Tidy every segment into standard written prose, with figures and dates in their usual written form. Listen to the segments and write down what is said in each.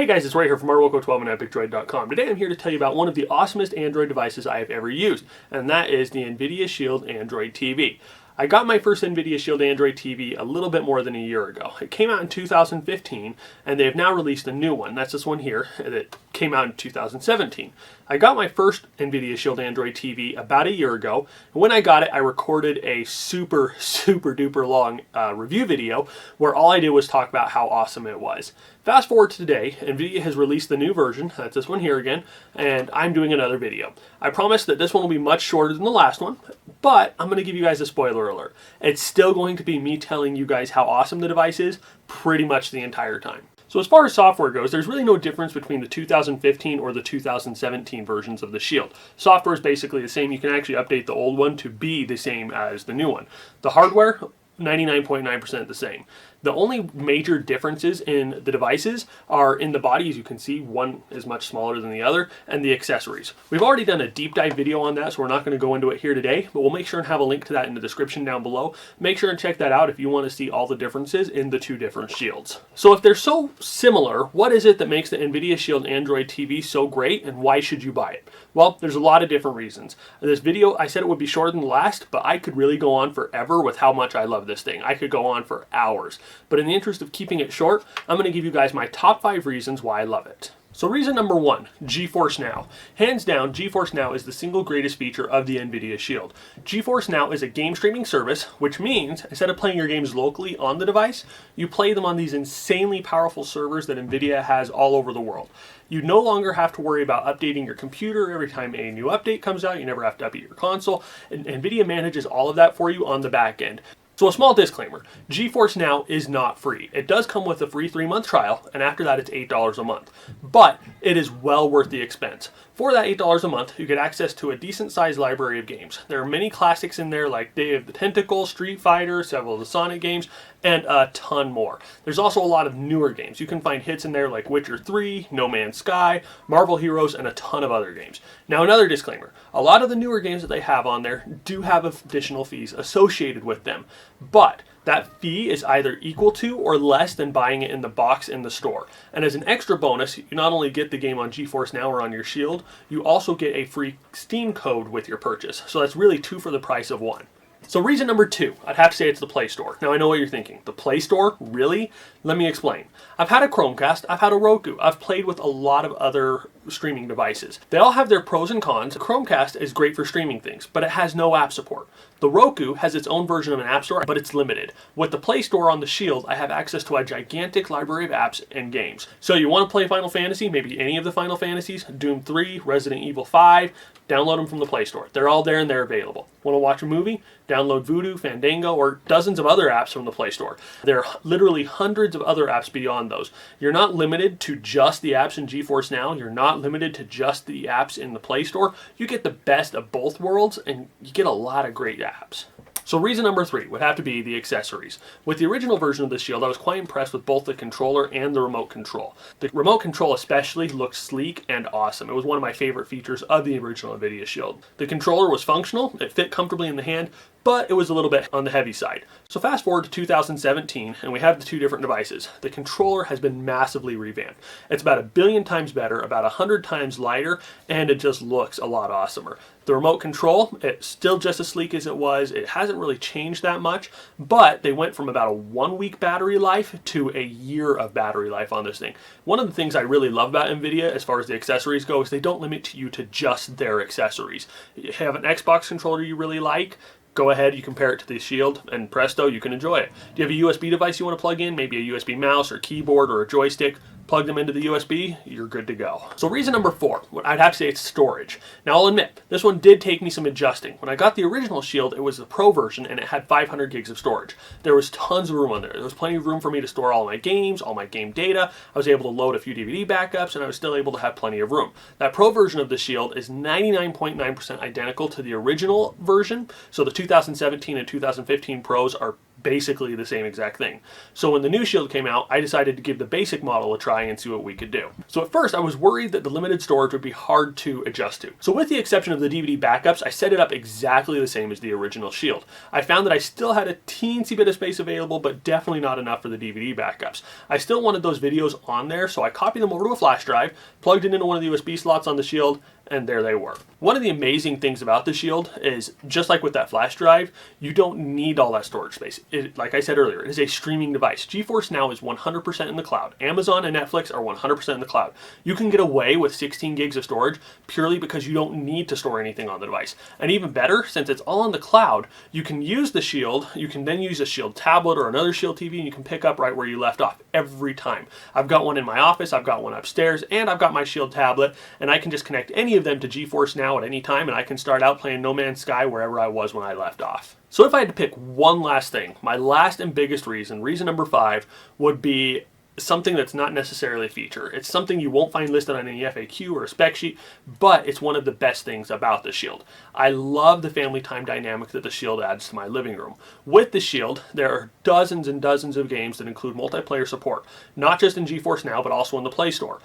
guys, it's Ray here from RWoco12 and EpicDroid.com. Today I'm here to tell you about one of the awesomest Android devices I have ever used, and that is the NVIDIA Shield Android TV. I got my first NVIDIA Shield Android TV a little bit more than a year ago. It came out in 2015, and they have now released a new one. That's this one here that came out in 2017. I got my first NVIDIA Shield Android TV about a year ago. And when I got it, I recorded a super duper long review video where all I did was talk about how awesome it was. Fast forward to today, NVIDIA has released the new version. That's this one here again, and I'm doing another video. I promise that this one will be much shorter than the last one, but I'm going to give you guys a spoiler alert. It's still going to be me telling you guys how awesome the device is pretty much the entire time. So as far as software goes, there's really no difference between the 2015 or the 2017 versions of the Shield. Software is basically the same. You can actually update the old one to be the same as the new one. The hardware, 99.9% the same. The only major differences in the devices are in the body. As you can see, one is much smaller than the other, and the accessories. We've already done a deep dive video on that, so we're not going to go into it here today, but we'll make sure and have a link to that in the description down below. Make sure and check that out if you want to see all the differences in the two different Shields. So if they're so similar, what is it that makes the NVIDIA Shield Android TV so great, and why should you buy it? Well, there's a lot of different reasons. This video, I said it would be shorter than the last, but I could really go on forever with how much I love this thing. I could go on for hours. But in the interest of keeping it short, I'm going to give you guys my top 5 reasons why I love it. So reason number 1, GeForce Now. Hands down, GeForce Now is the single greatest feature of the NVIDIA Shield. GeForce Now is a game streaming service, which means instead of playing your games locally on the device, you play them on these insanely powerful servers that NVIDIA has all over the world. You no longer have to worry about updating your computer every time a new update comes out. You never have to update your console. And NVIDIA manages all of that for you on the back end. So a small disclaimer, GeForce Now is not free. It does come with a free 3-month trial, and after that it's $8 a month. But it is well worth the expense. For that $8 a month, you get access to a decent sized library of games. There are many classics in there like Day of the Tentacle, Street Fighter, several of the Sonic games, and a ton more. There's also a lot of newer games. You can find hits in there like Witcher 3, No Man's Sky, Marvel Heroes, and a ton of other games. Now another disclaimer, a lot of the newer games that they have on there do have additional fees associated with them, but that fee is either equal to or less than buying it in the box in the store. And as an extra bonus, you not only get the game on GeForce Now or on your Shield, you also get a free Steam code with your purchase. So that's really 2 for the price of 1. So reason number 2, I'd have to say it's the Play Store. Now I know what you're thinking. The Play Store? Really? Let me explain. I've had a Chromecast, I've had a Roku, I've played with a lot of other streaming devices. They all have their pros and cons. The Chromecast is great for streaming things, but it has no app support. The Roku has its own version of an app store, but it's limited. With the Play Store on the Shield, I have access to a gigantic library of apps and games. So you want to play Final Fantasy, maybe any of the Final Fantasies, Doom 3, Resident Evil 5, download them from the Play Store. They're all there and they're available. Want to watch a movie? Download Vudu, Fandango, or dozens of other apps from the Play Store. There are literally hundreds of other apps beyond those. You're not limited to just the apps in GeForce Now. You're not limited to just the apps in the Play Store. You get the best of both worlds and you get a lot of great apps. So reason number 3 would have to be the accessories. With the original version of the Shield, I was quite impressed with both the controller and the remote control. The remote control especially looked sleek and awesome. It was one of my favorite features of the original NVIDIA Shield. The controller was functional, it fit comfortably in the hand, but it was a little bit on the heavy side. So fast forward to 2017, and we have the 2 different devices. The controller has been massively revamped. It's about 1 billion times better, about 100 times lighter, and it just looks a lot awesomer. The remote control, it's still just as sleek as it was. It hasn't really changed that much, but they went from about a 1-week battery life to a year of battery life on this thing. One of the things I really love about NVIDIA as far as the accessories go is they don't limit you to just their accessories. You have an Xbox controller you really like, go ahead, you compare it to the Shield, and presto, you can enjoy it. Do you have a USB device you want to plug in? Maybe a USB mouse or keyboard or a joystick? Plug them into the USB, you're good to go. So reason number 4, I'd have to say it's storage. Now I'll admit, this one did take me some adjusting. When I got the original Shield, it was the Pro version and it had 500 gigs of storage. There was tons of room on there. There was plenty of room for me to store all my games, all my game data. I was able to load a few DVD backups and I was still able to have plenty of room. That Pro version of the Shield is 99.9% identical to the original version. So the 2017 and 2015 Pros are basically the same exact thing. So when the new Shield came out, I decided to give the basic model a try and see what we could do. So at first I was worried that the limited storage would be hard to adjust to. So with the exception of the DVD backups, I set it up exactly the same as the original Shield. I found that I still had a teensy bit of space available, but definitely not enough for the DVD backups. I still wanted those videos on there, so I copied them over to a flash drive, plugged it into one of the USB slots on the Shield, and there they were. One of the amazing things about the Shield is, just like with that flash drive, you don't need all that storage space. Like I said earlier, it is a streaming device. GeForce Now is 100% in the cloud. Amazon and Netflix are 100% in the cloud. You can get away with 16 gigs of storage purely because you don't need to store anything on the device. And even better, since it's all in the cloud, you can use the Shield, you can then use a Shield tablet or another Shield TV, and you can pick up right where you left off every time. I've got one in my office, I've got one upstairs, and I've got my Shield tablet, and I can just connect any of them to GeForce Now at any time, and I can start out playing No Man's Sky wherever I was when I left off. So if I had to pick one last thing, my last and biggest reason number 5, would be something that's not necessarily a feature. It's something you won't find listed on any FAQ or a spec sheet, but it's one of the best things about the Shield. I love the family time dynamic that the Shield adds to my living room. With the Shield, there are dozens and dozens of games that include multiplayer support, not just in GeForce Now, but also in the Play Store.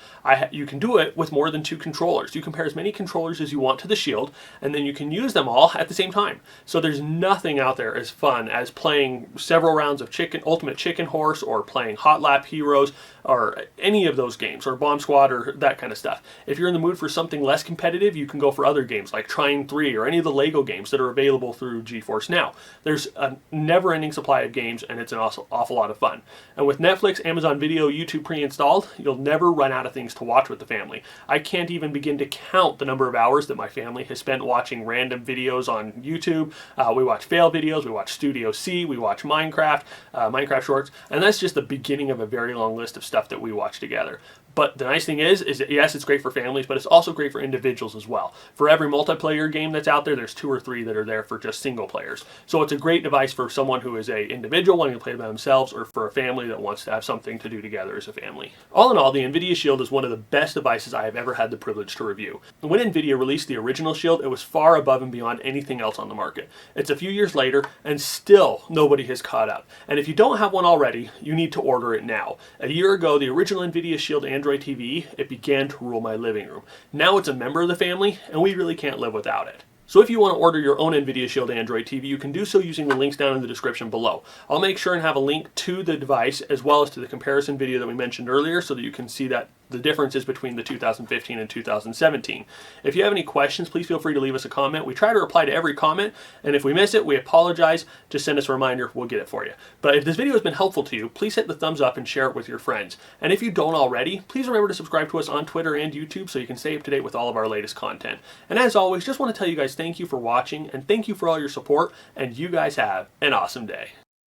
You can do it with more than 2 controllers. You can pair as many controllers as you want to the Shield, and then you can use them all at the same time. So there's nothing out there as fun as playing several rounds of Ultimate Chicken Horse, or playing Hot Lap Heroes, or any of those games, or Bomb Squad, or that kind of stuff. If you're in the mood for something less competitive, you can go for other games like Trine 3 or any of the Lego games that are available through GeForce Now. There's a never-ending supply of games, and it's an awful lot of fun. And with Netflix, Amazon Video, YouTube pre-installed, you'll never run out of things to watch with the family. I can't even begin to count the number of hours that my family has spent watching random videos on YouTube. We watch fail videos, we watch Studio C, we watch Minecraft shorts, and that's just the beginning of a very long list of stuff that we watch together. But the nice thing is that yes, it's great for families, but it's also great for individuals as well. For every multiplayer game that's out there, there's 2 or 3 that are there for just single players. So it's a great device for someone who is an individual wanting to play by themselves, or for a family that wants to have something to do together as a family. All in all, the NVIDIA Shield is one of the best devices I have ever had the privilege to review. When NVIDIA released the original Shield, it was far above and beyond anything else on the market. It's a few years later, and still nobody has caught up. And if you don't have one already, you need to order it now. A year ago, the original NVIDIA Shield Android TV, it began to rule my living room. Now it's a member of the family, and we really can't live without it. So if you want to order your own NVIDIA Shield Android TV, you can do so using the links down in the description below. I'll make sure and have a link to the device as well as to the comparison video that we mentioned earlier, so that you can see that the differences between the 2015 and 2017. If you have any questions, please feel free to leave us a comment. We try to reply to every comment, and if we miss it, we apologize. Just send us a reminder, we'll get it for you. But if this video has been helpful to you, please hit the thumbs up and share it with your friends. And if you don't already, please remember to subscribe to us on Twitter and YouTube so you can stay up to date with all of our latest content. And as always, just want to tell you guys thank you for watching, and thank you for all your support, and you guys have an awesome day.